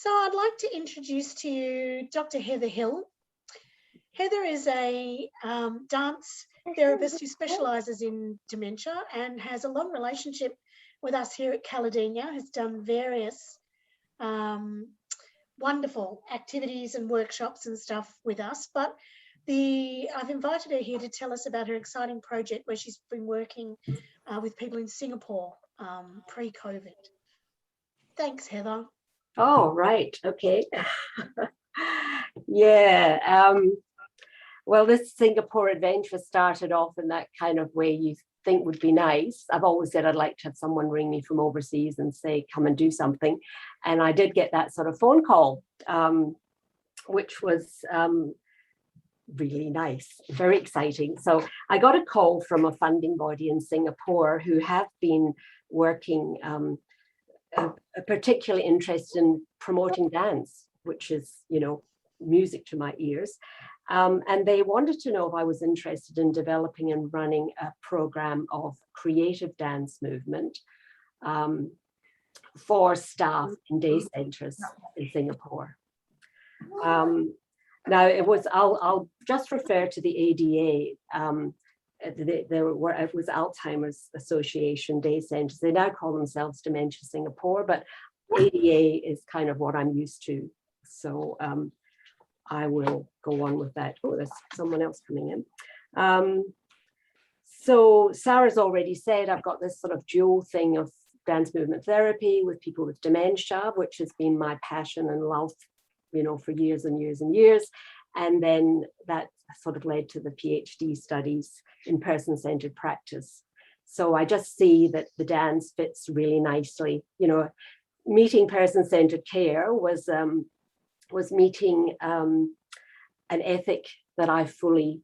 So I'd like to introduce to you Dr. Heather Hill. Heather is a dance therapist who specialises in dementia and has a long relationship with us here at Caledonian, has done various wonderful activities and workshops and stuff with us. But I've invited her here to tell us about her exciting project where she's been working with people in Singapore pre-COVID. Thanks, Heather. Oh, right. Okay. Yeah. Well, this Singapore adventure started off in that kind of way you think would be nice. I've always said I'd like to have someone ring me from overseas and say, come and do something. And I did get that sort of phone call, which was really nice, very exciting. So I got a call from a funding body in Singapore who have been working particularly interested in promoting dance, which is, music to my ears. And they wanted to know if I was interested in developing and running a program of creative dance movement for staff in day centers in Singapore. Now I'll just refer to the ADA. It was Alzheimer's Association Day Centres. They now call themselves Dementia Singapore, but ADA is kind of what I'm used to. So I will go on with that. Oh, there's someone else coming in. So Sarah's already said I've got this sort of dual thing of dance movement therapy with people with dementia, which has been my passion and love, for years and years and years. And then that sort of led to the PhD studies in person-centered practice. So I just see that the dance fits really nicely. Meeting person-centered care was meeting an ethic that I fully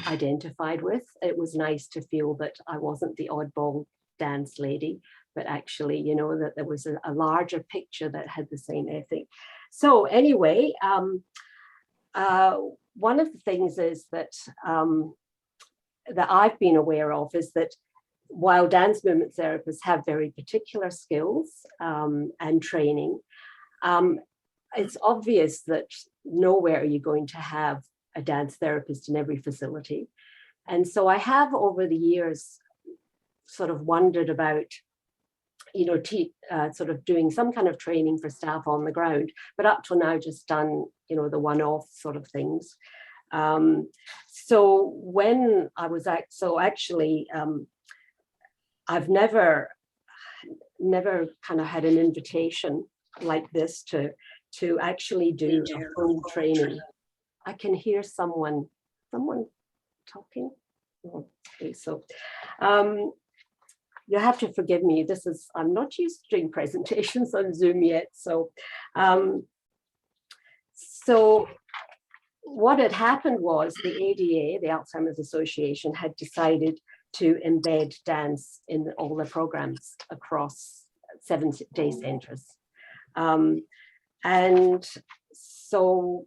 identified with. It was nice to feel that I wasn't the oddball dance lady, but actually, that there was a larger picture that had the same ethic. So anyway, one of the things is that that I've been aware of is that while dance movement therapists have very particular skills and training, it's obvious that nowhere are you going to have a dance therapist in every facility. And so I have over the years sort of wondered about sort of doing some kind of training for staff on the ground, but up till now just done, the one-off sort of things. So when I was I've never kind of had an invitation like this to actually do a full training. I can hear someone talking. Okay, so you have to forgive me. I'm not used to doing presentations on Zoom yet. So what had happened was the ADA, the Alzheimer's Association, had decided to embed dance in all the programs across 7 day centers. And so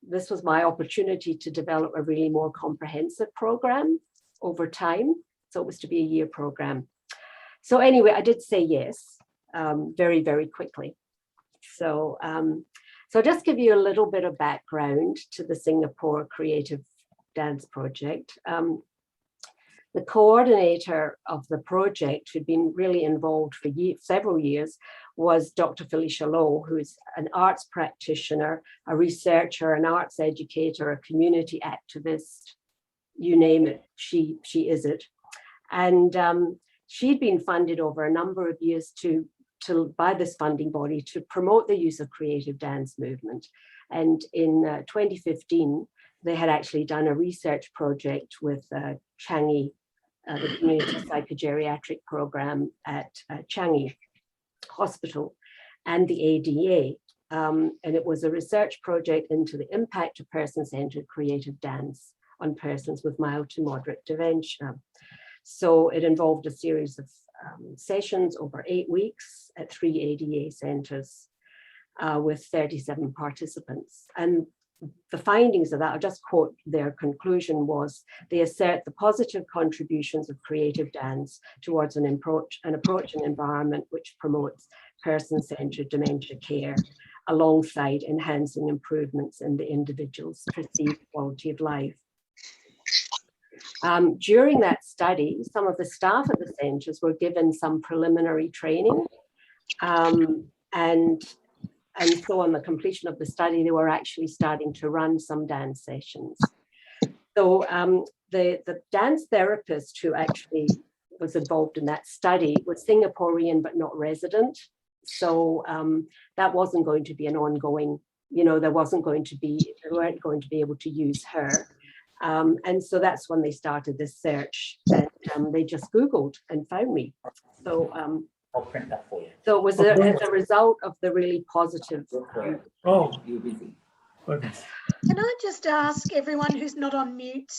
this was my opportunity to develop a really more comprehensive program over time. So it was to be a year program. So anyway, I did say yes, very, very quickly. So I'll just give you a little bit of background to the Singapore Creative Dance Project. The coordinator of the project, who'd been really involved for several years, was Dr. Felicia, who's an arts practitioner, a researcher, an arts educator, a community activist, you name it, she is it. And she'd been funded over a number of years by this funding body to promote the use of creative dance movement. And in 2015, they had actually done a research project with Changi, the community psychogeriatric program at Changi Hospital and the ADA. And it was a research project into the impact of person-centered creative dance on persons with mild to moderate dementia. So it involved a series of sessions over 8 weeks at 3 ADA centers with 37 participants. And the findings of that, I'll just quote their conclusion, was they assert the positive contributions of creative dance towards an approach and environment which promotes person-centered dementia care alongside enhancing improvements in the individual's perceived quality of life. During that study, some of the staff at the centres were given some preliminary training, and so on the completion of the study, they were actually starting to run some dance sessions. So the dance therapist who actually was involved in that study was Singaporean but not resident. So that wasn't going to be an ongoing, they weren't going to be able to use her. And so that's when they started this search, and they just Googled and found me. So I'll print that for you. so it was as a result of the really positive. Oh, you're busy. Can I just ask everyone who's not on mute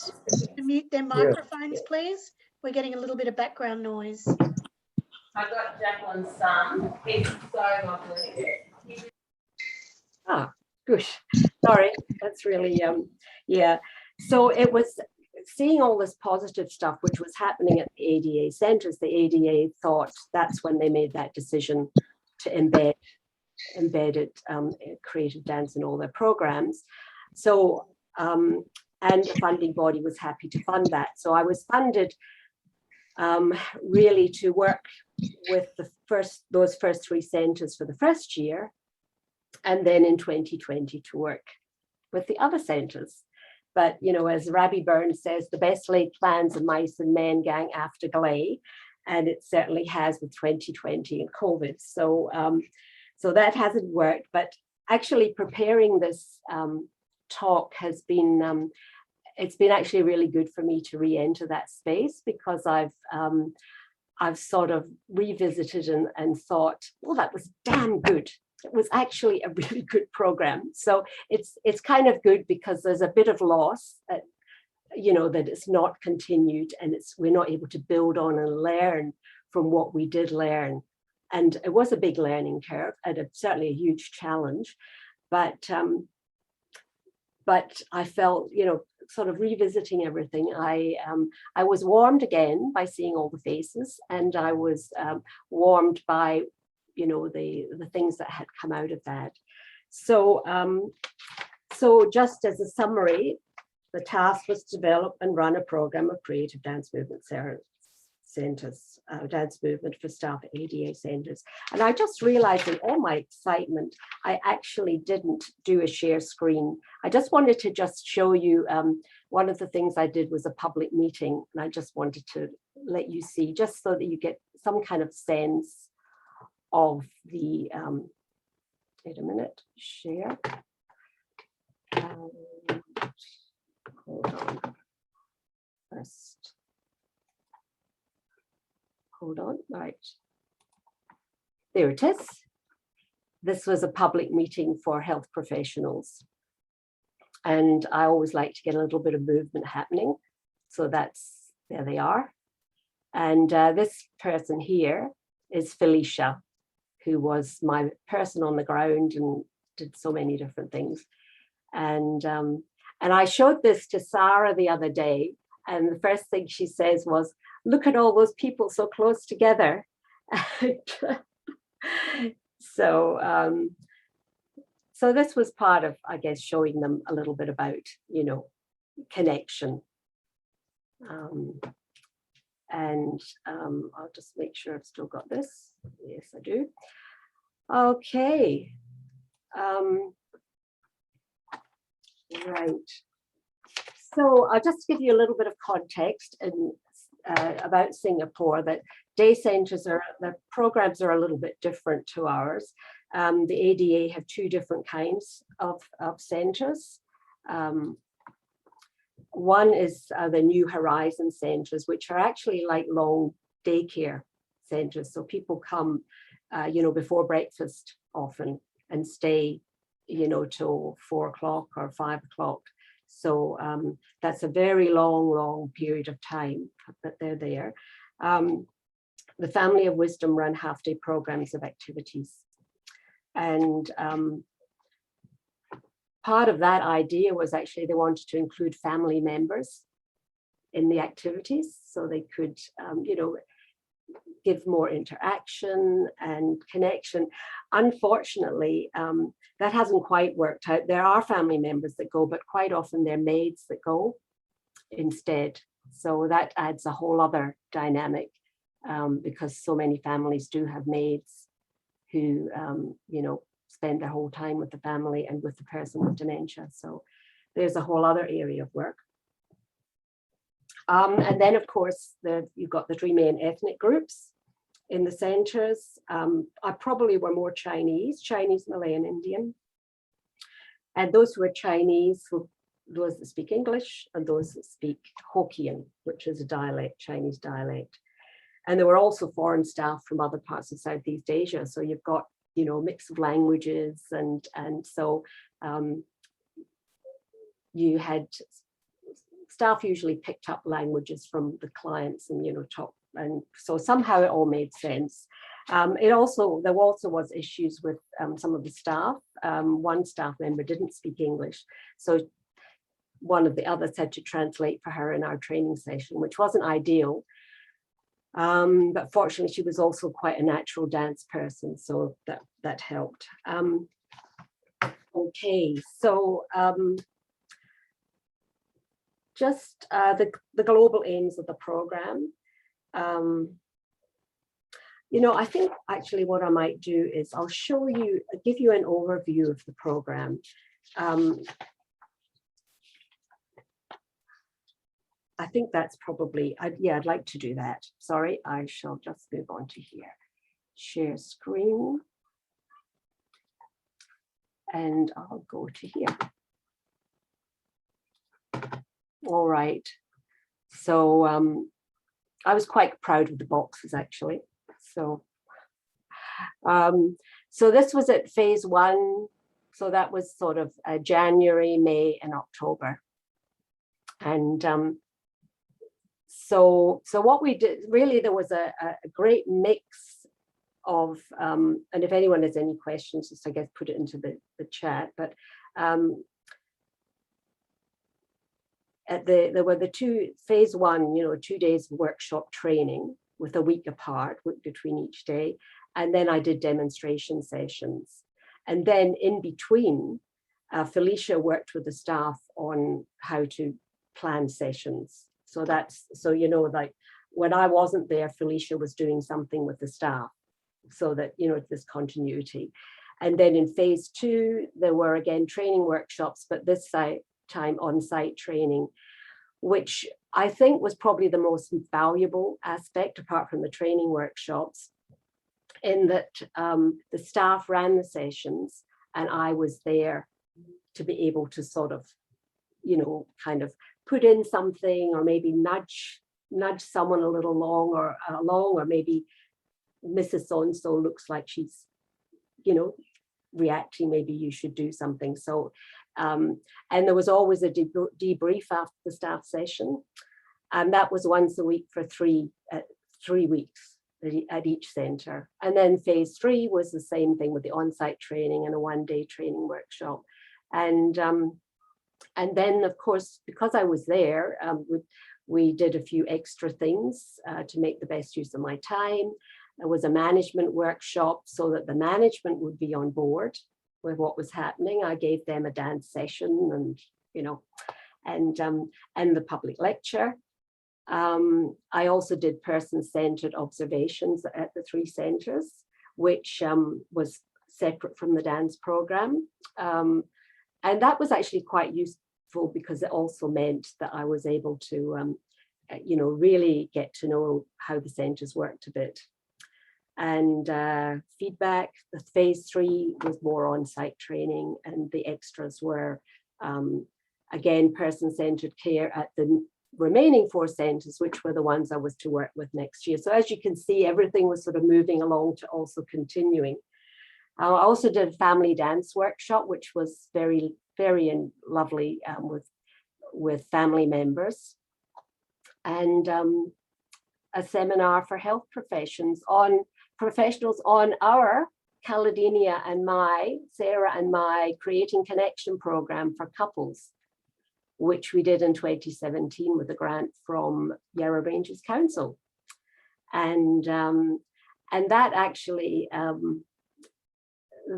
to mute their microphones, please? We're getting a little bit of background noise. I got Jacqueline's son. He's so lovely. Ah, good. Sorry, that's really, yeah. So it was seeing all this positive stuff which was happening at the ADA centres. The ADA thought that's when they made that decision to embed creative dance in all their programs. So, and the funding body was happy to fund that. So I was funded really to work with those first 3 centres for the first year, and then in 2020 to work with the other centres. But, as Rabbi Burns says, the best laid plans of mice and men gang after Glay, and it certainly has with 2020 and COVID. So, so that hasn't worked. But actually preparing this talk has been, it's been actually really good for me to re-enter that space, because I've sort of revisited and thought, well, that was damn good. It was actually a really good program. So it's kind of good, because there's a bit of loss that, that it's not continued, and we're not able to build on and learn from what we did learn. And it was a big learning curve, and certainly a huge challenge. But I felt, sort of revisiting everything, I was warmed again by seeing all the faces, and I was warmed by the things that had come out of that. So so just as a summary, the task was to develop and run a program of creative dance movement centres, dance movement for staff at ADA centres. And I just realized, in all my excitement, I actually didn't do a share screen. I just wanted to just show you, one of the things I did was a public meeting, and I just wanted to let you see, just so that you get some kind of sense of the, wait a minute, share. Hold on, first. Hold on, right. There it is. This was a public meeting for health professionals. And I always like to get a little bit of movement happening. So there they are. And this person here is Felicia, who was my person on the ground and did so many different things. And I showed this to Sarah the other day, and the first thing she says was, "Look at all those people so close together." So so this was part of, I guess, showing them a little bit about, connection. And I'll just make sure I've still got this. Yes, I do. Okay. Right. So I'll just give you a little bit of context about Singapore, that day centres the programs are a little bit different to ours. The ADA have 2 different kinds of centres. One is the New Horizon centres, which are actually like long daycare centres. So people come, before breakfast often, and stay, till 4 o'clock or 5 o'clock. So that's a very long period of time that they're there. The Family of Wisdom run half-day programs of activities. And part of that idea was actually they wanted to include family members in the activities so they could, you know, give more interaction and connection. Unfortunately, that hasn't quite worked out. There are family members that go, but quite often they're maids that go instead. So that adds a whole other dynamic because so many families do have maids who, you know, spend their whole time with the family and with the person with dementia. So there's a whole other area of work. And then, of course, you've got the three main ethnic groups in the centres. I probably were more Chinese, Malay, and Indian. And those who are Chinese were those that speak English and those that speak Hokkien, which is a dialect, Chinese dialect. And there were also foreign staff from other parts of Southeast Asia. So you've got, you know, a mix of languages, and so you had staff usually picked up languages from the clients and, you know, and so somehow it all made sense. There also was issues with some of the staff. One staff member didn't speak English, so one of the others had to translate for her in our training session, which wasn't ideal. But fortunately, she was also quite a natural dance person, so that helped. Okay, so just the global aims of the program. You know, I think actually what I might do is I'll give you an overview of the program. I think that's probably, I'd like to do that. Sorry, I shall just move on to here. Share screen. And I'll go to here. All right. So I was quite proud of the boxes actually. So, so this was at phase 1. So that was sort of January, May, and October. And so what we did, really, there was a great mix of, and if anyone has any questions, just I guess put it into the chat. But there were the phase 1, you know, 2 days workshop training with a week apart between each day. And then I did demonstration sessions. And then in between, Felicia worked with the staff on how to plan sessions. So you know, like when I wasn't there, Felicia was doing something with the staff so that, you know, this continuity. And then in phase 2, there were again training workshops, but this time on-site training, which I think was probably the most valuable aspect apart from the training workshops, in that the staff ran the sessions and I was there to be able to sort of, you know, kind of put in something or maybe nudge someone a little along, or maybe Mrs. So-and-so looks like she's, you know, reacting, maybe you should do something. So, and there was always a debrief after the staff session. And that was once a week for 3 weeks at each centre. And then phase 3 was the same thing with the on-site training and a 1-day training workshop. And then, of course, because I was there, we did a few extra things to make the best use of my time. There was a management workshop so that the management would be on board with what was happening. I gave them a dance session and, you know, and the public lecture. I also did person-centered observations at the 3 centres, which was separate from the dance program. And that was actually quite useful because it also meant that I was able to, you know, really get to know how the centres worked a bit. And feedback, the phase 3 was more on-site training, and the extras were, again, person-centered care at the remaining 4 centres, which were the ones I was to work with next year. So as you can see, everything was sort of moving along to also continuing. I also did a family dance workshop, which was very, very lovely with family members, and a seminar for health professionals on our Caladinia and Sarah and my Creating Connection program for couples, which we did in 2017 with a grant from Yarra Ranges Council. And that actually,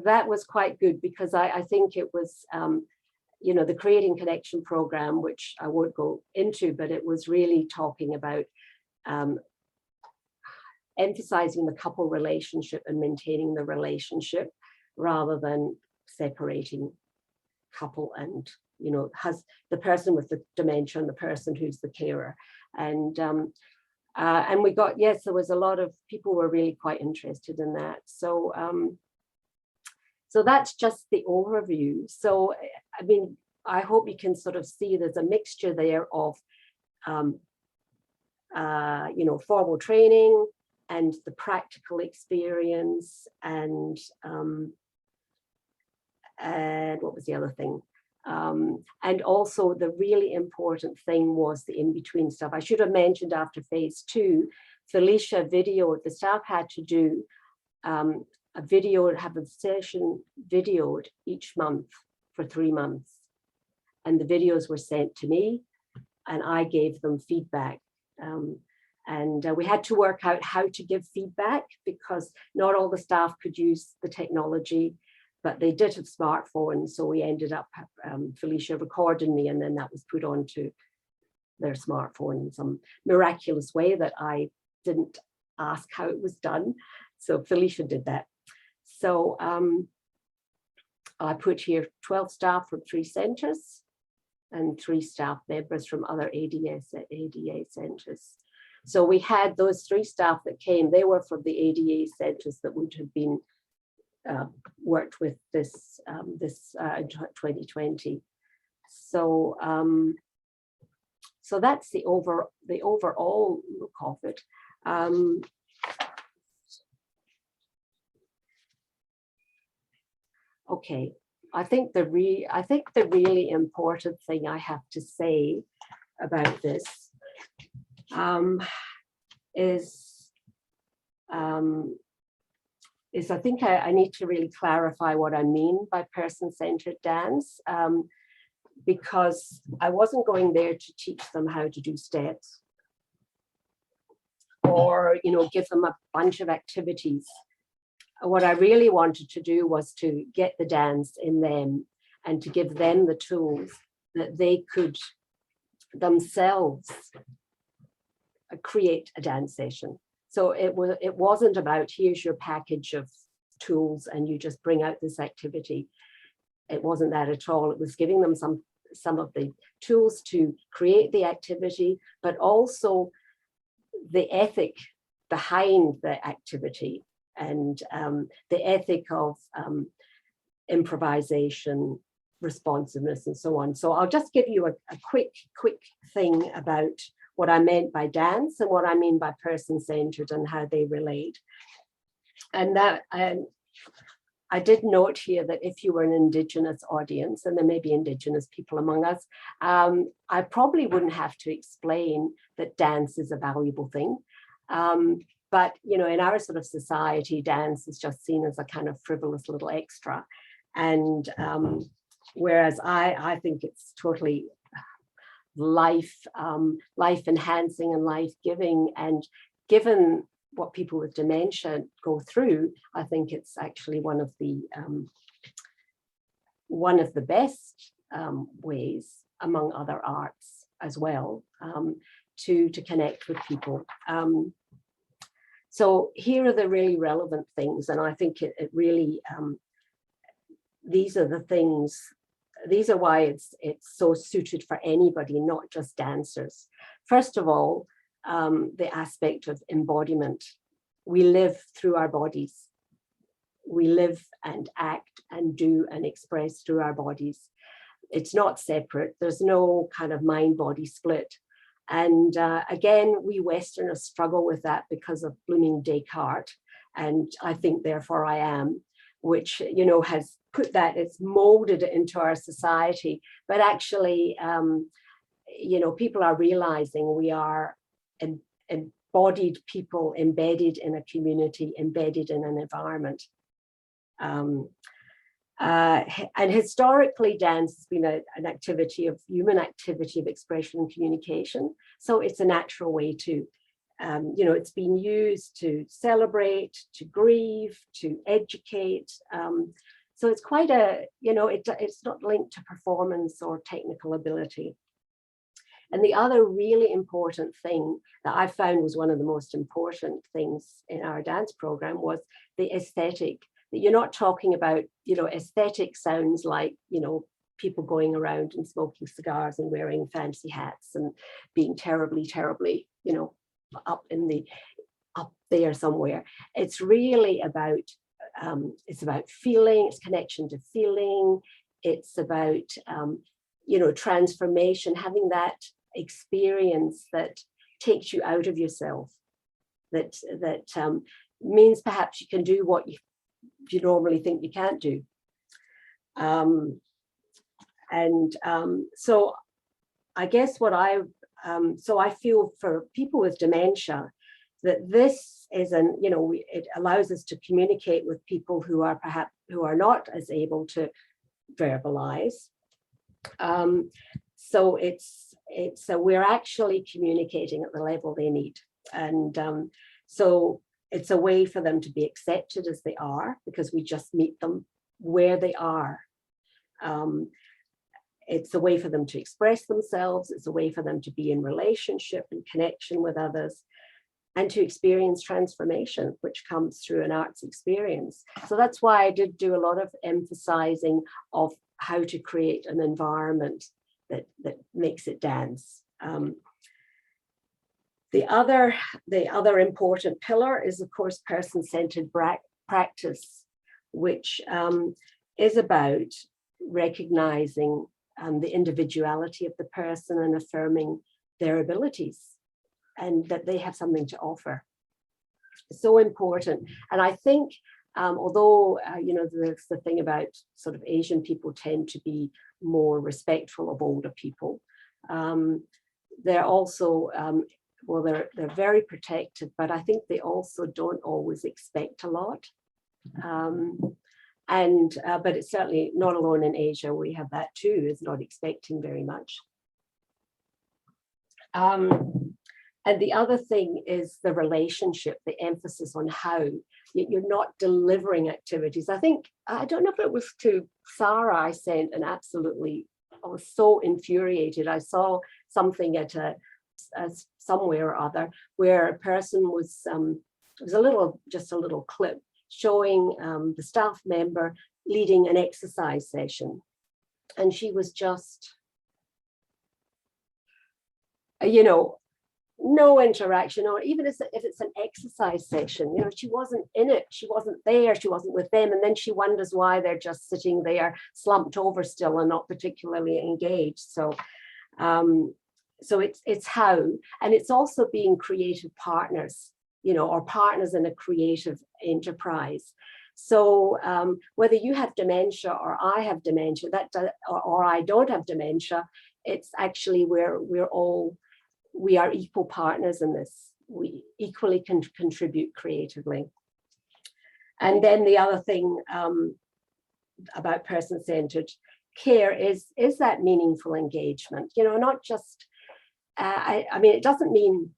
that was quite good, because I think it was, you know, the Creating Connection program, which I won't go into, but it was really talking about emphasizing the couple relationship and maintaining the relationship rather than separating couple and, you know, has the person with the dementia and the person who's the carer. And we got, yes, there was a lot of people were really quite interested in that. So so that's just the overview. So I mean, I hope you can sort of see there's a mixture there of you know, formal training and the practical experience, and what was the other thing? And also the really important thing was the in-between stuff. I should have mentioned after phase 2, Felicia videoed, the staff had to do a video, have a session videoed each month for 3 months. And the videos were sent to me and I gave them feedback. And we had to work out how to give feedback, because not all the staff could use the technology, but they did have smartphones. So we ended up, Felicia recording me, and then that was put onto their smartphone in some miraculous way that I didn't ask how it was done. So Felicia did that. So I put here 12 staff from 3 centres and 3 staff members from other ADA centres. So we had those 3 staff that came, they were from the ADA centres that would have been worked with this in 2020. So so that's the overall look of it. Okay, I think the really important thing I have to say about this is I think I need to really clarify what I mean by person-centered dance, because I wasn't going there to teach them how to do steps or, you know, give them a bunch of activities. What I really wanted to do was to get the dance in them and to give them the tools that they could themselves create a dance session. So it wasn't about, here's your package of tools and you just bring out this activity. It wasn't that at all. It was giving them some of the tools to create the activity, but also the ethic behind the activity, and the ethic of improvisation, responsiveness, and so on. So I'll just give you a quick thing about what I meant by dance and what I mean by person-centered and how they relate. And that I did note here that if you were an Indigenous audience, and there may be Indigenous people among us, I probably wouldn't have to explain that dance is a valuable thing. But, you know, in our sort of society, dance is just seen as a kind of frivolous little extra. And whereas I think it's totally life enhancing and life giving. And given what people with dementia go through, I think it's actually one of the best ways, among other arts as well, to connect with people. So here are the really relevant things, and I think it really, these are the things, these are why it's so suited for anybody, not just dancers. First of all, the aspect of embodiment. We live through our bodies. We live and act and do and express through our bodies. It's not separate. There's no kind of mind-body split. And again, we Westerners struggle with that because of blooming Descartes. And I think therefore I am, which, you know, has put that, it's molded it into our society. But actually, you know, people are realizing we are embodied people, embedded in a community, embedded in an environment. And historically, dance has been an activity of human activity of expression and communication. So it's a natural way to, it's been used to celebrate, to grieve, to educate. So it's quite it's not linked to performance or technical ability. And the other really important thing that I found was one of the most important things in our dance program was the aesthetic. That you're not talking about, aesthetic sounds like, people going around and smoking cigars and wearing fancy hats and being terribly, terribly, up there somewhere. It's really about, feeling, it's connection to feeling. It's about, transformation, having that experience that takes you out of yourself, that means perhaps you can do what you normally think you can't do. So I guess what I feel for people with dementia, that this is it allows us to communicate with people who are not as able to verbalize. So we're actually communicating at the level they need. And so it's a way for them to be accepted as they are, because we just meet them where they are. It's a way for them to express themselves. It's a way for them to be in relationship and connection with others, and to experience transformation, which comes through an arts experience. So that's why I did do a lot of emphasizing of how to create an environment that makes it dance. The other important pillar is, of course, person-centered practice, which is about recognizing the individuality of the person and affirming their abilities and that they have something to offer. So important. And I think, although, there's the thing about sort of Asian people tend to be more respectful of older people, they're also, they're very protective, but I think they also don't always expect a lot. But it's certainly not alone in Asia. We have that too, is not expecting very much. And the other thing is the relationship, the emphasis on how you're not delivering activities. I don't know if it was to Sarah I sent an absolutely, I was so infuriated. I saw something at somewhere or other where a person was, it was just a little clip showing the staff member leading an exercise session. And she was just, no interaction, or even if it's an exercise session, she wasn't in it, she wasn't there, she wasn't with them, and then she wonders why they're just sitting there slumped over still and not particularly engaged. So it's how, and it's also being creative partners, or partners in a creative enterprise. So whether you have dementia or I have dementia, or I don't have dementia, it's actually we are equal partners in this. We equally can contribute creatively. And then the other thing about person-centered care is that meaningful engagement. Not just. It doesn't mean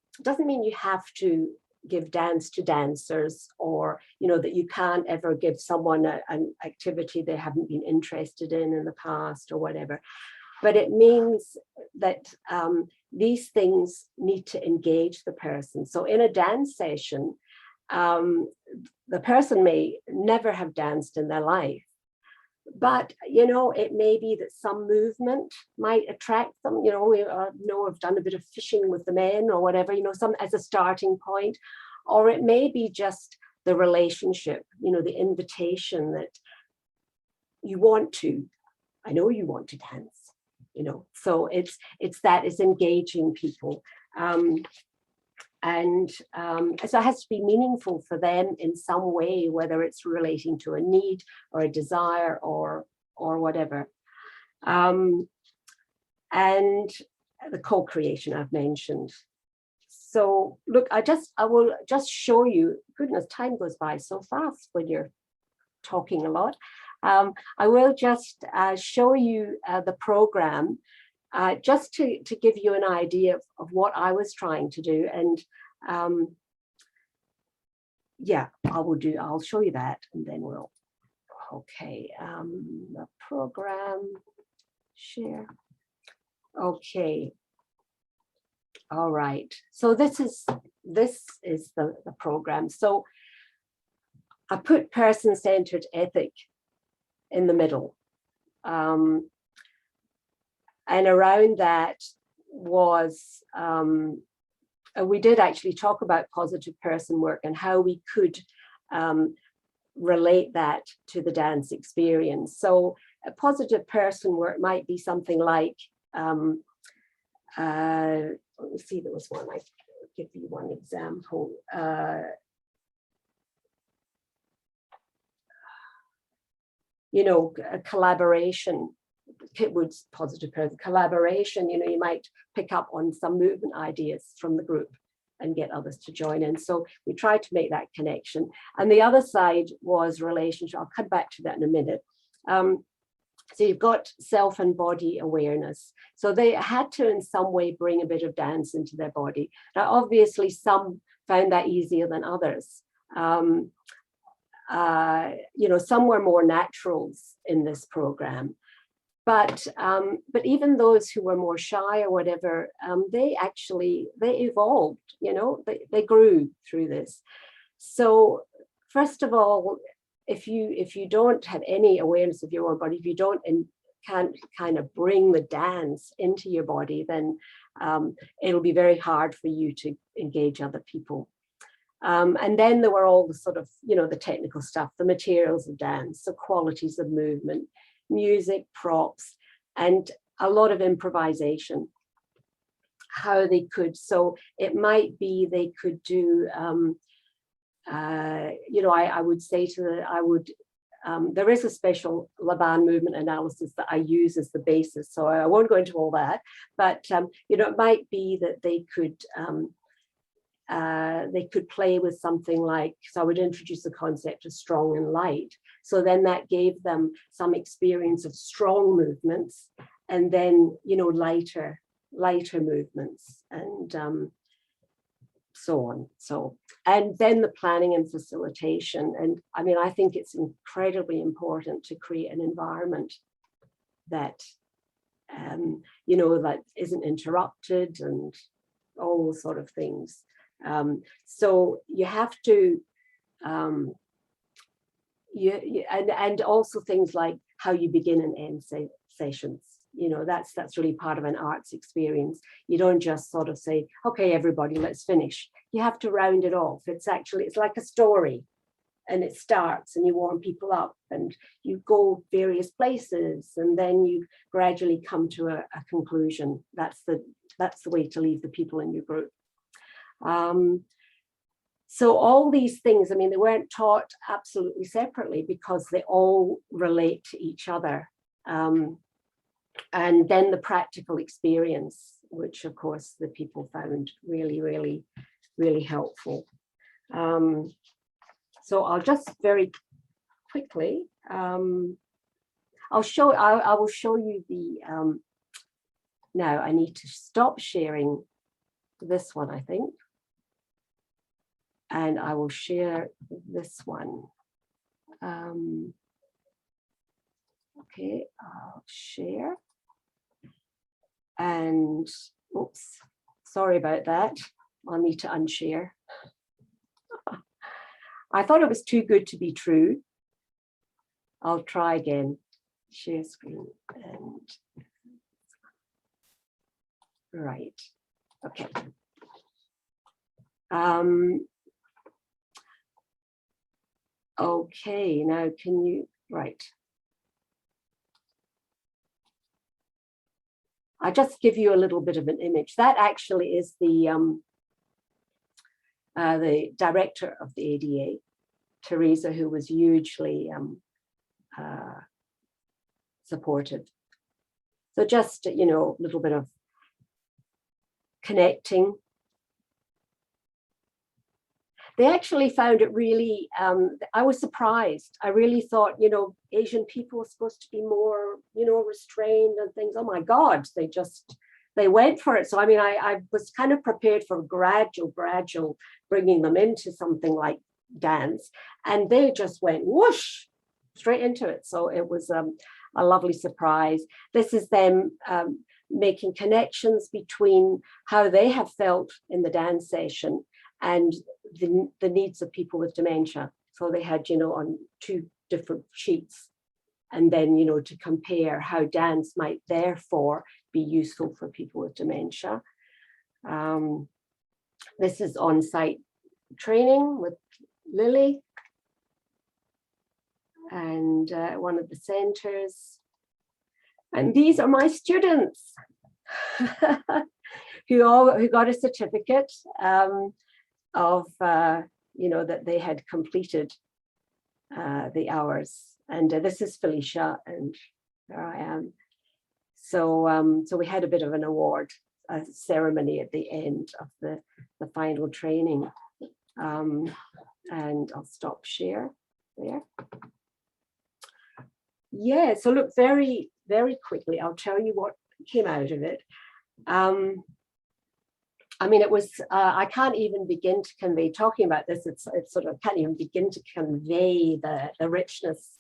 you have to give dance to dancers, or that you can't ever give someone an activity they haven't been interested in the past or whatever. But it means that these things need to engage the person. So in a dance session, the person may never have danced in their life, but it may be that some movement might attract them. We have done a bit of fishing with the men or whatever, some as a starting point, or it may be just the relationship, the invitation that you want to. I know you want to dance. So it's engaging people, so it has to be meaningful for them in some way, whether it's relating to a need or a desire or whatever. And the co-creation I've mentioned. So look, I will just show you. Goodness, time goes by so fast when you're talking a lot. I will just show you the program just to give you an idea of what I was trying to do. And yeah, I'll show you that, and then we'll, okay, the program, share. Okay. All right. So this is the program. So I put person-centered ethic in the middle. And around that was, we did actually talk about positive person work and how we could relate that to the dance experience. So a positive person work might be something like, let me see, there was one, I give you one example. You know, a collaboration, Pitwood's positive person, collaboration, you know, you might pick up on some movement ideas from the group and get others to join in. So we tried to make that connection. And the other side was relationship. I'll come back to that in a minute. So you've got self and body awareness. So they had to in some way bring a bit of dance into their body. Now, obviously some found that easier than others. You know, some were more naturals in this program, but even those who were more shy or whatever, they evolved, you know, they grew through this. So first of all, if you don't have any awareness of your own body, if you don't can't kind of bring the dance into your body, then it'll be very hard for you to engage other people. And then there were all the sort of, you know, the technical stuff, the materials of dance, the qualities of movement, music, props, and a lot of improvisation, how they could. So it might be they could do, you know, I would say there is a special Laban movement analysis that I use as the basis. So I won't go into all that, but, you know, it might be that they could play with something like, so I would introduce the concept of strong and light. So then that gave them some experience of strong movements, and then, you know, lighter movements, and so on. So, and then the planning and facilitation. And I mean, I think it's incredibly important to create an environment that, you know, that isn't interrupted and all those sort of things. So you have to, and also things like how you begin and end sessions. You know, that's really part of an arts experience. You don't just sort of say, okay, everybody, let's finish. You have to round it off. It's like a story, and it starts and you warm people up and you go various places, and then you gradually come to a conclusion. That's the way to leave the people in your group. So all these things, I mean, they weren't taught absolutely separately because they all relate to each other. And then the practical experience, which of course the people found really, really, really helpful. So I'll just very quickly, I will show you the, now I need to stop sharing this one, I think. And I will share this one. Okay, I'll share. And oops, sorry about that. I'll need to unshare. I thought it was too good to be true. I'll try again. Share screen and right. Okay. Okay, now can you, right. I'll just give you a little bit of an image. That actually is the director of the ADA, Teresa, who was hugely supportive. So just, you know, a little bit of connecting. they actually found it really, I was surprised. I really thought, you know, Asian people are supposed to be more, you know, restrained and things. Oh my God, they went for it. So, I mean, I was kind of prepared for gradual bringing them into something like dance, and they just went whoosh straight into it. So it was a lovely surprise. This is them making connections between how they have felt in the dance session and the needs of people with dementia. So they had, you know, on 2 different sheets, and then, you know, to compare how dance might therefore be useful for people with dementia. This is on-site training with Lily and one of the centers. And these are my students who got a certificate of, you know, that they had completed the hours. And this is Felicia, and there I am. So, so we had a bit of an award ceremony at the end of the final training. And I'll stop share there. Yeah, so look, very, very quickly, I'll tell you what came out of it. I mean, it was, I can't even begin to convey, talking about this, it's sort of, can't even begin to convey the richness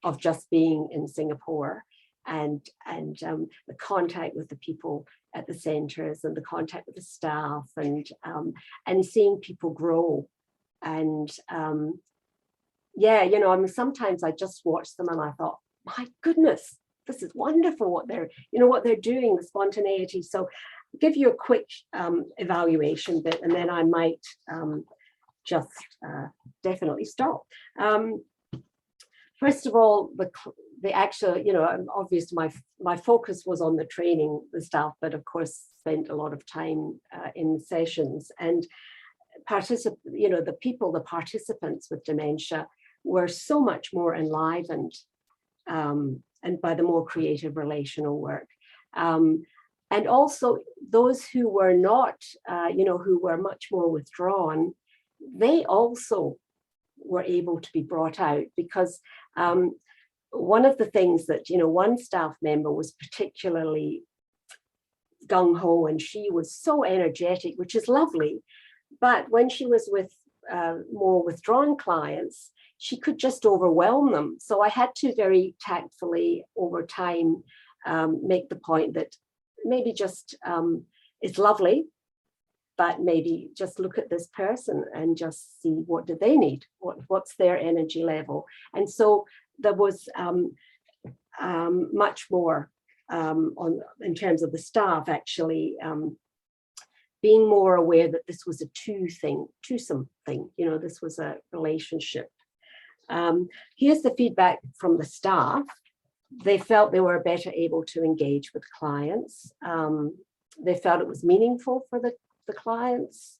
of just being in Singapore and the contact with the people at the centres and the contact with the staff and seeing people grow. And yeah, you know, I mean, sometimes I just watched them and I thought, my goodness, this is wonderful what they're, you know, what they're doing, the spontaneity. So I'll give you a quick evaluation bit, and then I might just definitely stop. First of all, the actual, you know, obviously my focus was on the training, the staff, but of course spent a lot of time in sessions, and you know, the participants with dementia were so much more enlivened and by the more creative relational work. And also those who were not, you know, who were much more withdrawn, they also were able to be brought out, because one of the things that, you know, one staff member was particularly gung-ho, and she was so energetic, which is lovely. But when she was with more withdrawn clients, she could just overwhelm them. So I had to very tactfully over time make the point that maybe just it's lovely, but maybe just look at this person and just see what do they need, what's their energy level. And so there was much more in terms of the staff actually being more aware that this was a twosome thing, you know, this was a relationship. Here's the feedback from the staff. They felt they were better able to engage with clients. They felt it was meaningful for the clients,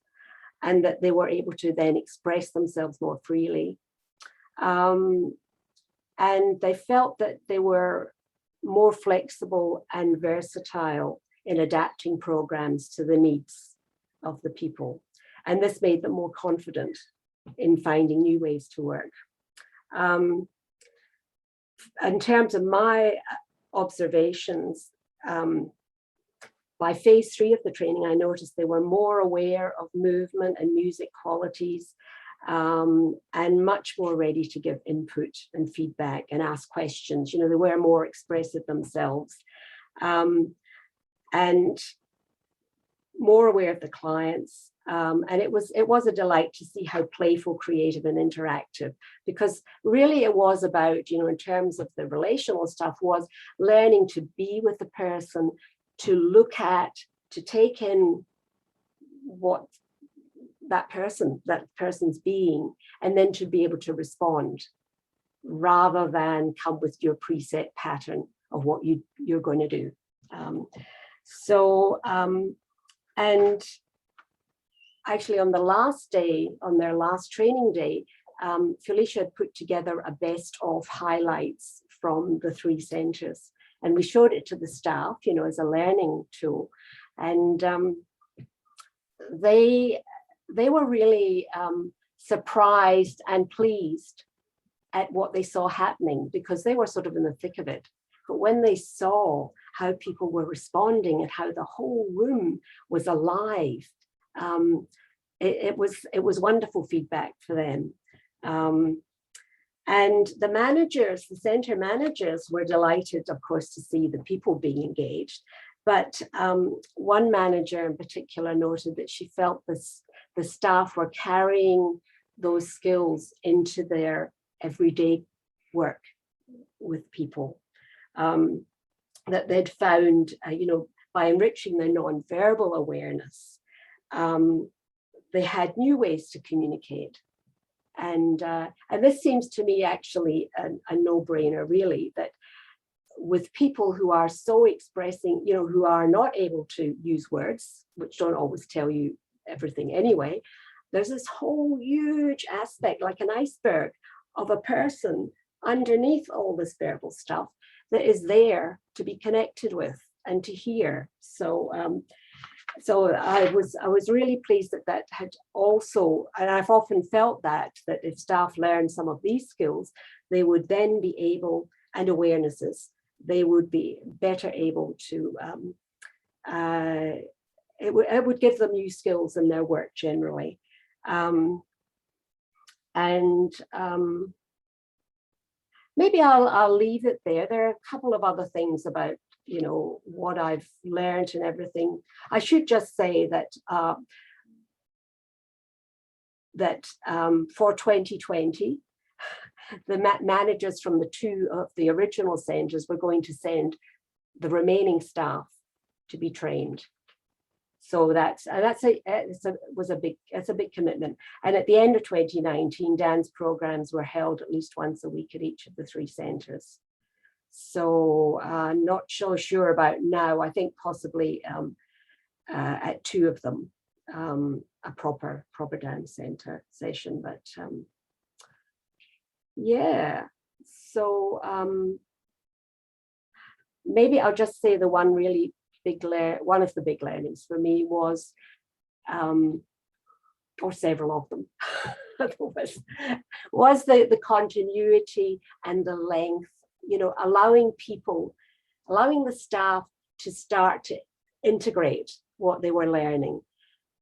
and that they were able to then express themselves more freely. And they felt that they were more flexible and versatile in adapting programs to the needs of the people. And this made them more confident in finding new ways to work. In terms of my observations, by phase 3 of the training, I noticed they were more aware of movement and music qualities, and much more ready to give input and feedback and ask questions. You know, they were more expressive themselves, and more aware of the clients. And it was a delight to see how playful, creative, and interactive, because really it was about, you know, in terms of the relational stuff, was learning to be with the person, to look at, to take in what that person's being, and then to be able to respond, rather than come with your preset pattern of what you're going to do. And actually on the last day, on their last training day, Felicia had put together a best of highlights from the 3 centres, and we showed it to the staff, you know, as a learning tool. And they were really surprised and pleased at what they saw happening, because they were sort of in the thick of it. But when they saw how people were responding and how the whole room was alive, it was wonderful feedback for them. And the managers, the center managers, were delighted, of course, to see the people being engaged. But one manager in particular noted that she felt the staff were carrying those skills into their everyday work with people. That they'd found, by enriching their nonverbal awareness, they had new ways to communicate. And this seems to me actually a no-brainer, really, that with people who are so expressing, who are not able to use words, which don't always tell you everything anyway, there's this whole huge aspect, like an iceberg, of a person underneath all this verbal stuff that is there to be connected with and to hear. So I was really pleased that had also, and I've often felt that if staff learn some of these skills, they would then be able, and awarenesses, they would be better able to, it would give them new skills in their work generally. Maybe I'll leave it there. There are a couple of other things about, what I've learned and everything. I should just say that for 2020, the managers from the two of the original centers were going to send the remaining staff to be trained. So that's a big commitment. And at the end of 2019, dance programs were held at least once a week at each of the 3 centers. So not so sure about now. I think possibly at 2 of them, a proper dance center session. But yeah. So maybe I'll just say the one really one of the big learnings for me was, or several of them, was the continuity and the length, allowing the staff to start to integrate what they were learning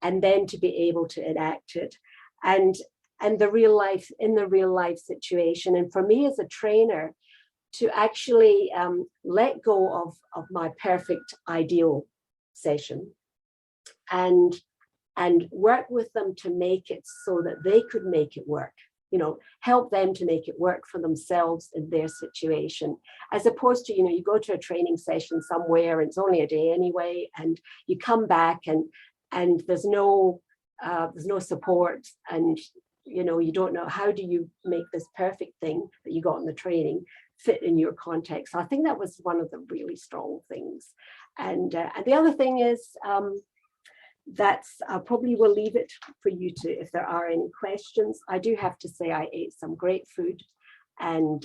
and then to be able to enact it and in the real life situation. And for me as a trainer, to actually let go of my perfect ideal session and work with them to make it so that they could make it work, help them to make it work for themselves in their situation, as opposed to, you go to a training session somewhere and it's only a day anyway, and you come back and there's no support, and you don't know how do you make this perfect thing that you got in the training fit in your context. So I think that was one of the really strong things. And the other thing is I probably will leave it for you to, if there are any questions. I do have to say I ate some great food and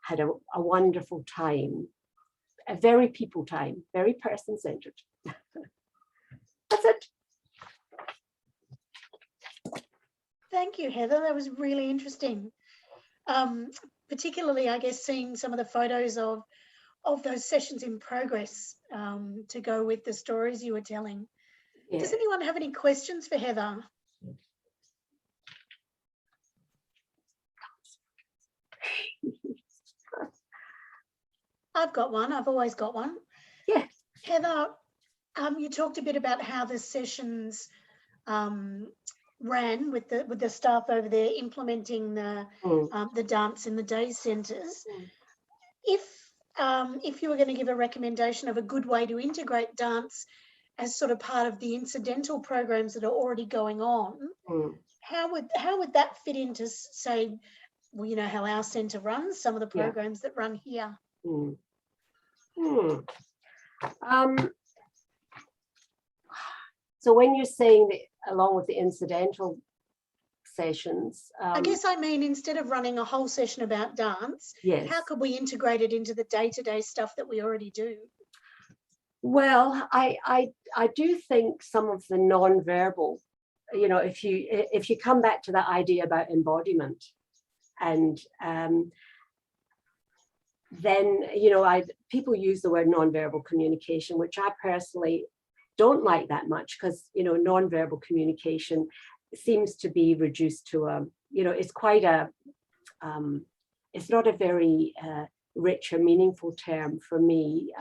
had a wonderful time, a very people time, very person-centered. That's it. Thank you, Heather. That was really interesting. Particularly, I guess, seeing some of the photos of those sessions in progress to go with the stories you were telling. Yeah. Does anyone have any questions for Heather? I've got one. I've always got one. Yeah. Heather, you talked a bit about how the sessions ran with the staff over there implementing the dance in the day centres. If you were going to give a recommendation of a good way to integrate dance as sort of part of the incidental programs that are already going on, how would that fit into, say, well, how our centre runs, some of the programs that run here? So when you're saying that along with the incidental sessions, I guess I mean, instead of running a whole session about dance, how could we integrate it into the day-to-day stuff that we already do? Well, I do think some of the non-verbal you know, if you come back to that idea about embodiment, and then, you know, people use the word nonverbal communication, which I personally don't like that much, because, you know, nonverbal communication seems to be reduced to a, you know, it's quite a, it's not a very rich or meaningful term for me,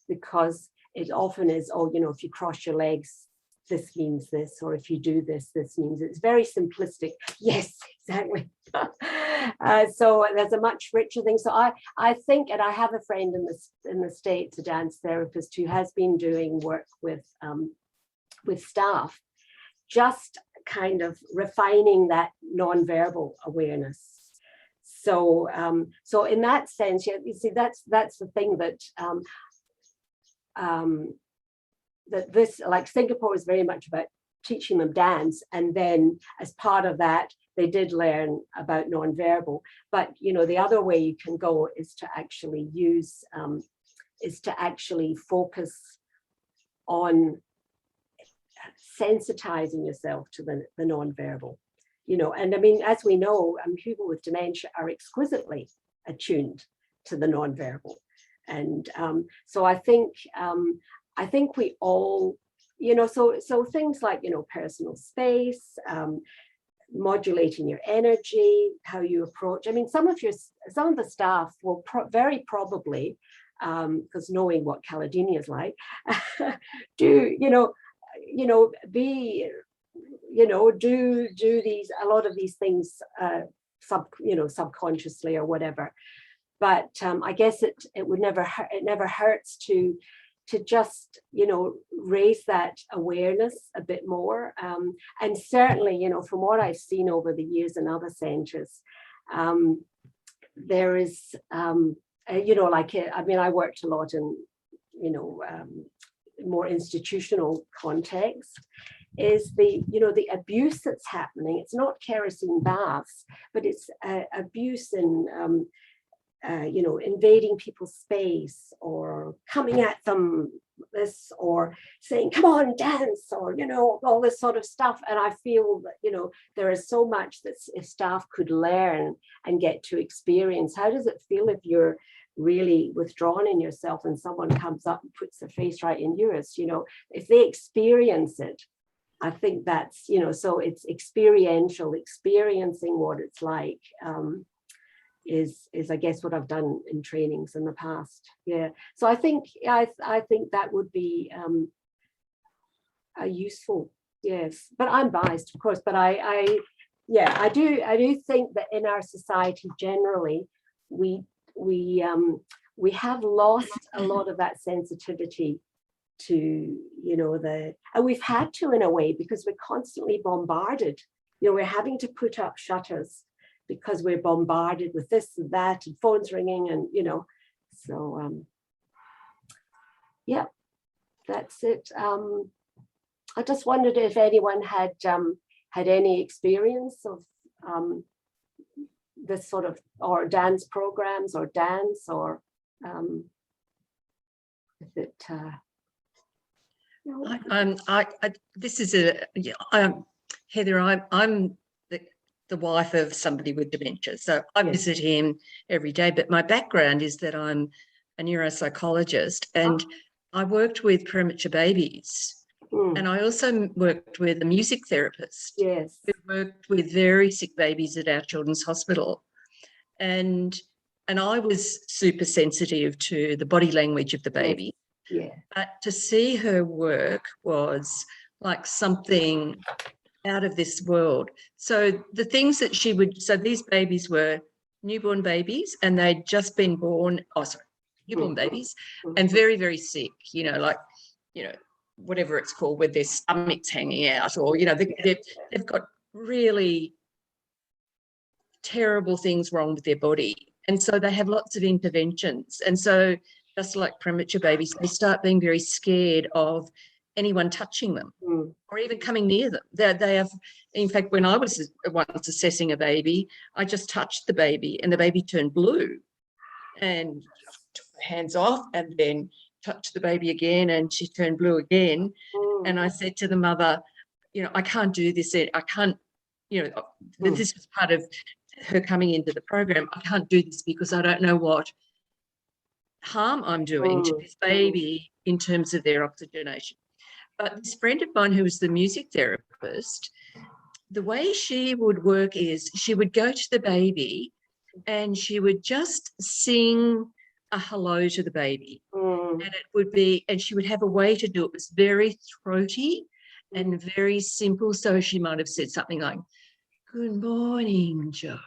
because it often is, oh, you know, if you cross your legs, this means this, or if you do this, this means it's very simplistic. Yes, exactly. So there's a much richer thing. So I think, and I have a friend in the States, a dance therapist, who has been doing work with staff, just kind of refining that nonverbal awareness. So so in that sense, yeah, you see, that's the thing that that this, like Singapore, is very much about teaching them dance, and then as part of that they did learn about nonverbal. But you know, the other way you can go is to actually use focus on sensitizing yourself to the nonverbal, you know. And I mean, as we know, people with dementia are exquisitely attuned to the nonverbal, and so I think we all, you know, so things like, you know, personal space, modulating your energy, how you approach. I mean, some of the staff will very probably, because knowing what Caledonian is like, do these, a lot of these things subconsciously or whatever. But I guess it never hurts to just, you know, raise that awareness a bit more. And certainly, you know, from what I've seen over the years in other centres, there is, you know, like, I mean, I worked a lot in, you know, more institutional context, is the, you know, the abuse that's happening. It's not kerosene baths, but it's abuse in, you know, invading people's space, or coming at them this, or saying, come on, dance, or, you know, all this sort of stuff. And I feel that, you know, there is so much that if staff could learn and get to experience. How does it feel if you're really withdrawn in yourself and someone comes up and puts their face right in yours? You know, if they experience it, I think that's, you know, so it's experiential, experiencing what it's like. Is I guess what I've done in trainings in the past. Yeah, so I think that would be a useful, yes. But I'm biased, of course. But I do think that in our society generally, we have lost a lot of that sensitivity to, you know, and we've had to, in a way, because we're constantly bombarded. You know, we're having to put up shutters because we're bombarded with this and that, and phones ringing, and, you know, so yeah, that's it. I just wondered if anyone had any experience of this sort of, or dance programs, or dance, or if it. This is Heather. I'm the wife of somebody with dementia, so I visit him every day. But my background is that I'm a neuropsychologist, and I worked with premature babies, and I also worked with a music therapist. Yes, who worked with very sick babies at our children's hospital, and I was super sensitive to the body language of the baby. Yeah. But to see her work was like something out of this world. So the things that she would, so these babies were newborn babies, and they'd just been born, newborn babies, and very, very sick, you know, like, you know, whatever it's called, with their stomachs hanging out, or, you know, they've got really terrible things wrong with their body. And so they have lots of interventions. And so just like premature babies, they start being very scared of anyone touching them or even coming near them. They have, in fact, when I was once assessing a baby, I just touched the baby and the baby turned blue, and took my hands off, and then touched the baby again and she turned blue again. And I said to the mother, you know, I can't do this. I can't, you know, this was part of her coming into the program. I can't do this because I don't know what harm I'm doing to this baby in terms of their oxygenation. But this friend of mine who was the music therapist, the way she would work is she would go to the baby and she would just sing a hello to the baby. And it would be, and she would have a way to do it. It was very throaty and very simple. So she might have said something like, "Good morning, Joe."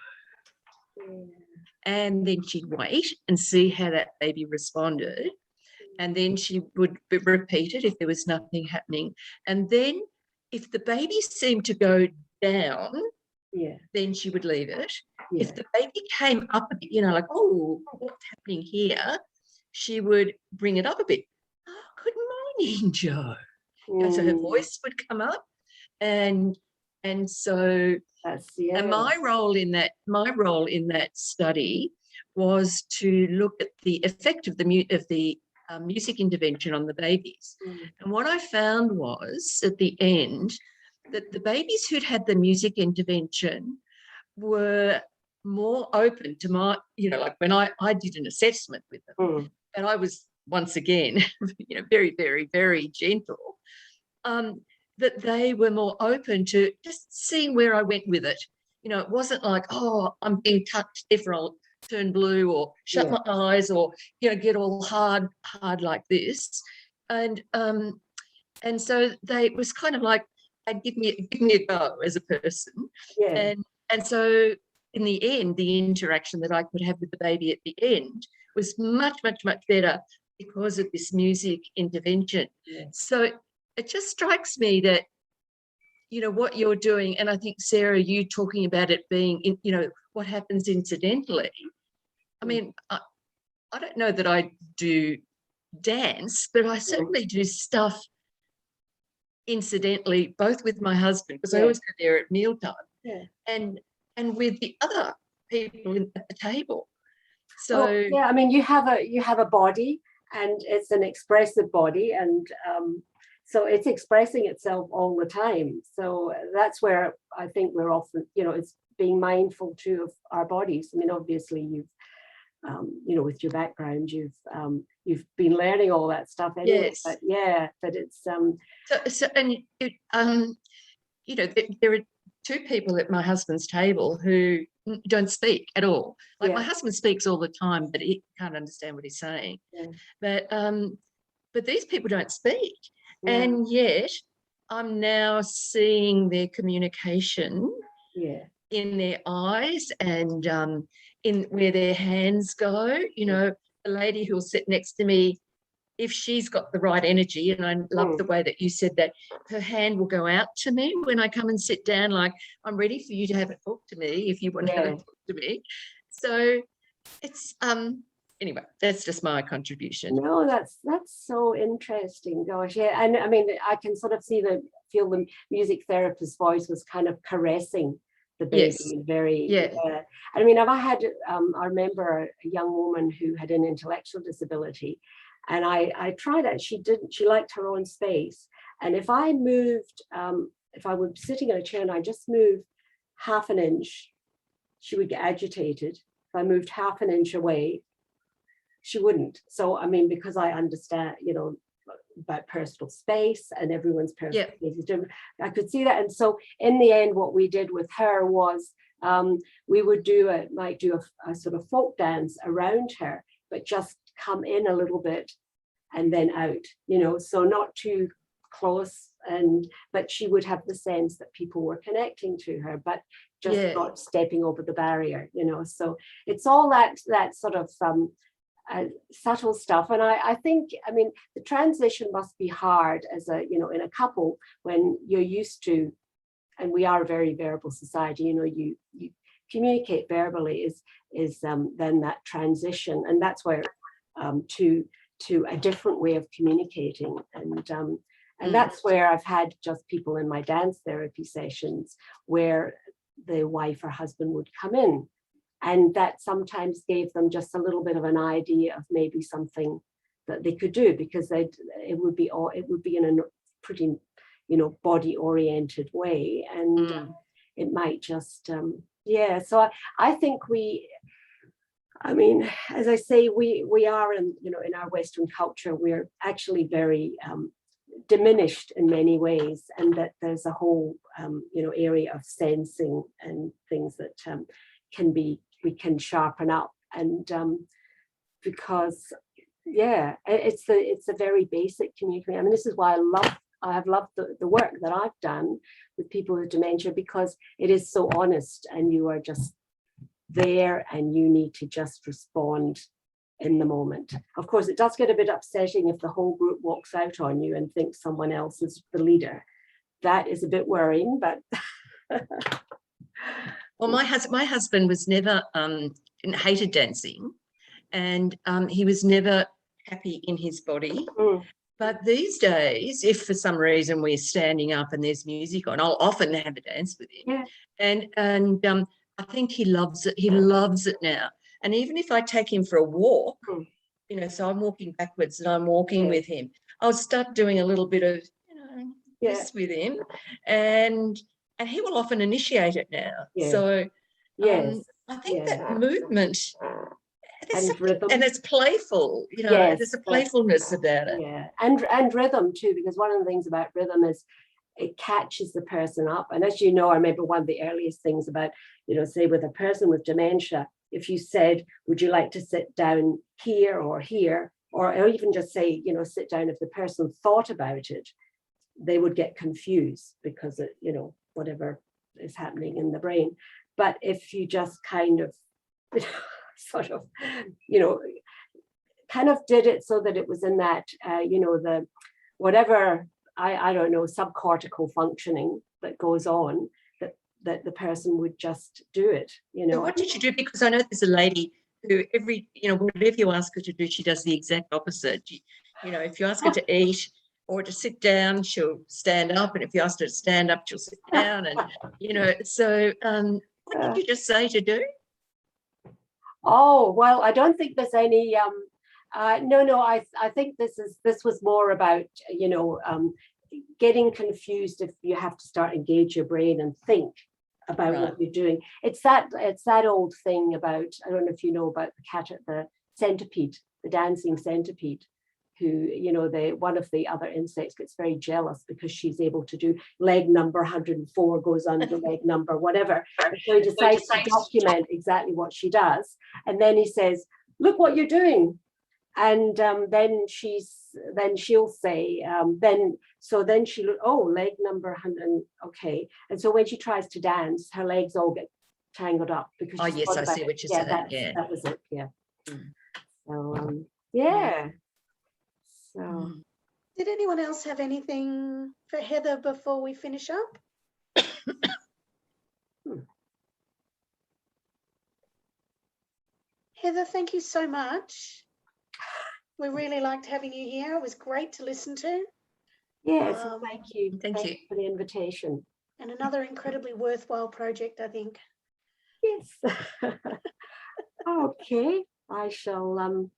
And then she'd wait and see how that baby responded. And then she would repeat it if there was nothing happening. And then if the baby seemed to go down, then she would leave it. If the baby came up a bit, you know, like, oh, what's happening here? She would bring it up a bit. "Oh, good morning, Joe." So her voice would come up. And so and my role in that study was to look at the effect of the music intervention on the babies. And what I found was at the end that the babies who'd had the music intervention were more open to my, you know, like when I did an assessment with them, and I was once again, you know, very, very, very gentle, that they were more open to just seeing where I went with it. You know, it wasn't like, oh, I'm being touched, therefore I'll turn blue or shut my eyes or, you know, get all hard like this. And so it was kind of like, give me a go as a person. And so in the end, the interaction that I could have with the baby at the end was much, much, much better because of this music intervention. So it just strikes me that, you know, what you're doing, and I think, Sarah, you talking about it being, you know, what happens incidentally. I mean, I don't know that I do dance, but I certainly do stuff incidentally, both with my husband, because I always go there at mealtime, and with the other people at the table. So I mean, you have a body, and it's an expressive body, and so it's expressing itself all the time. So that's where I think we're often, you know, it's being mindful too of our bodies. I mean, obviously you've, you know, with your background, you've been learning all that stuff anyway. But but it's so and it, you know, there are two people at my husband's table who don't speak at all. Like my husband speaks all the time, but he can't understand what he's saying. But these people don't speak. And yet I'm now seeing their communication in their eyes and in where their hands go. You know, the lady who'll sit next to me, if she's got the right energy, and I love the way that you said that, her hand will go out to me when I come and sit down, like, I'm ready for you to have a talk to me if you want to have a talk to me. So it's anyway, that's just my contribution. No, that's so interesting. Gosh, and I mean, I can sort of feel the music therapist's voice was kind of caressing the baby, very. I mean, I remember a young woman who had an intellectual disability, and I tried it. She liked her own space, and if I moved, if I was sitting in a chair and I just moved half an inch, she would get agitated. If I moved half an inch away, she wouldn't. So, I mean, because I understand, you know, about personal space, and everyone's personal space is different, I could see that. And so in the end, what we did with her was we would might do a sort of folk dance around her, but just come in a little bit and then out, you know, so not too close, but she would have the sense that people were connecting to her, but just not stepping over the barrier, you know. So it's all that sort of subtle stuff. And I think, I mean, the transition must be hard as you know, in a couple, when you're used to, and we are a very verbal society, you know, you communicate verbally is then that transition, and that's where to a different way of communicating, and that's where I've had just people in my dance therapy sessions where the wife or husband would come in, and that sometimes gave them just a little bit of an idea of maybe something that they could do, because it would be in a pretty, body oriented way, and it might just so I think as I say, we are in our Western culture, we're actually very diminished in many ways, and that there's a whole area of sensing and things that we can sharpen up, and because it's a very basic community. I mean, this is why I have loved the work that I've done with people with dementia, because it is so honest, and you are just there and you need to just respond in the moment. Of course, it does get a bit upsetting if the whole group walks out on you and thinks someone else is the leader. That is a bit worrying, but well, my husband was never hated dancing, and he was never happy in his body. But these days, if for some reason we're standing up and there's music on, I'll often have a dance with him. And I think he loves it. He loves it now. And even if I take him for a walk, so I'm walking backwards and I'm walking with him, I'll start doing a little bit of, this with him, and he will often initiate it now. So I think that movement, and it's playful, there's a playfulness about it. And rhythm too, because one of the things about rhythm is it catches the person up. And as you know, I remember one of the earliest things about, say with a person with dementia, if you said, would you like to sit down here or here, or even just say, sit down, if the person thought about it, they would get confused because it, whatever is happening in the brain. But if you just kind of sort of, kind of did it so that it was in that, the whatever, I don't know, subcortical functioning that goes on, that the person would just do it, So what did you do? Because I know there's a lady who whatever you ask her to do, she does the exact opposite. If you ask her to eat or to sit down, she'll stand up. And if you ask her to stand up, she'll sit down. And, so what did you just say to do? Oh, well, I don't think there's any, no, I think this was more about, getting confused if you have to start engage your brain and think about what you're doing. It's that old thing about, I don't know if you know about the centipede, the dancing centipede, who, one of the other insects gets very jealous because she's able to do leg number 104 goes under leg number whatever. So he decides to document exactly what she does, and then he says, look what you're doing. And then she'll say, then she look, oh, leg number 100, okay. And so when she tries to dance, her legs all get tangled up because I see what you're saying. That was it. So So did anyone else have anything for Heather before we finish up? Heather, thank you so much. We really liked having you here. It was great to listen to. Yes, thank you. Thank you for the invitation. And another incredibly worthwhile project, I think. Yes. Okay. I shall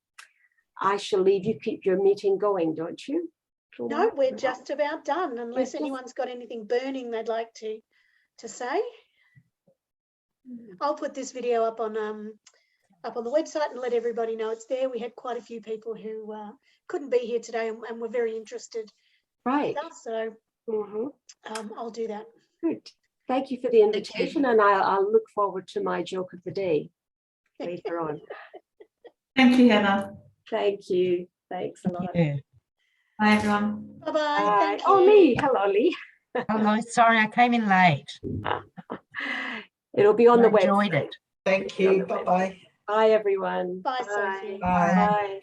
leave you. Keep your meeting going, don't you? No, we're just about done, unless anyone's got anything burning they'd like to say. I'll put this video up on the website and let everybody know it's there. We had quite a few people who couldn't be here today and were very interested. Right. So I'll do that. Good. Thank you for the invitation, and I'll look forward to my joke of the day later on. Thank you, Heather. Thank you. Thanks a lot. Bye, everyone. Bye-bye. Thank you. Oh, Lee. Hello, Lee. Hello, sorry, I came in late. It'll be on the website. Enjoyed it. Thank you. Bye-bye. Bye, everyone. Bye, Sophie. Bye. Bye.